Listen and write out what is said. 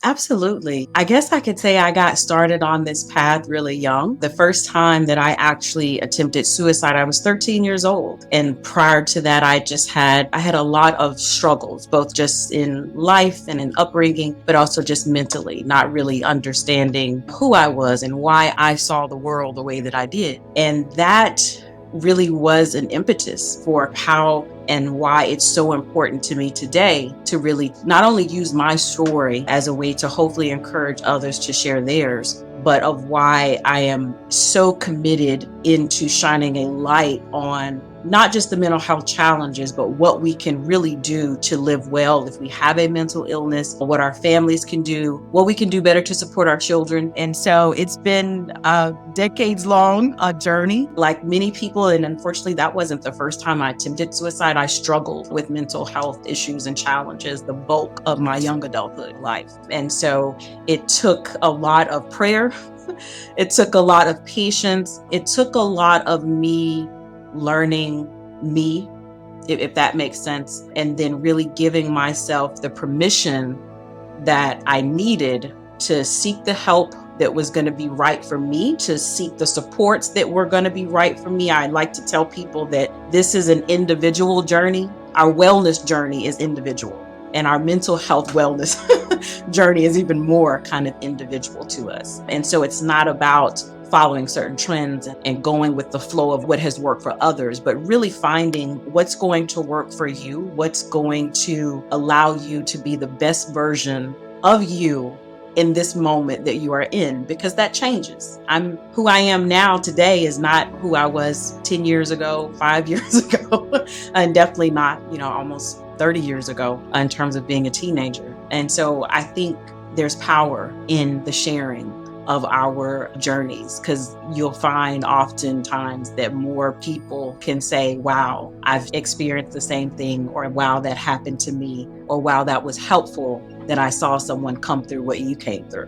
Absolutely. I guess I could say I got started on this path really young. The first time that I actually attempted suicide, I was 13 years old. And prior to that, I had a lot of struggles, both just in life and in upbringing, but also just mentally, not really understanding who I was and why I saw the world the way that I did. And that really was an impetus for how and why it's so important to me today to really not only use my story as a way to hopefully encourage others to share theirs, but of why I am so committed into shining a light on not just the mental health challenges, but what we can really do to live well if we have a mental illness, what our families can do, what we can do better to support our children. And so it's been a decades long journey. Like many people, and unfortunately, that wasn't the first time I attempted suicide. I struggled with mental health issues and challenges the bulk of my young adulthood life. And so it took a lot of prayer. It took a lot of patience. It took a lot of me learning me, if that makes sense, and then really giving myself the permission that I needed to seek the help that was going to be right for me, to seek the supports that were going to be right for me. I like to tell people that this is an individual journey. Our wellness journey is individual, and our mental health wellness journey is even more kind of individual to us. And so it's not about following certain trends and going with the flow of what has worked for others, but really finding what's going to work for you, what's going to allow you to be the best version of you in this moment that you are in, because that changes. I'm who I am now today is not who I was 10 years ago, 5 years ago, and definitely not, almost 30 years ago in terms of being a teenager. And so I think there's power in the sharing of our journeys, because you'll find oftentimes that more people can say, wow, I've experienced the same thing, or wow, that happened to me, or wow, that was helpful that I saw someone come through what you came through.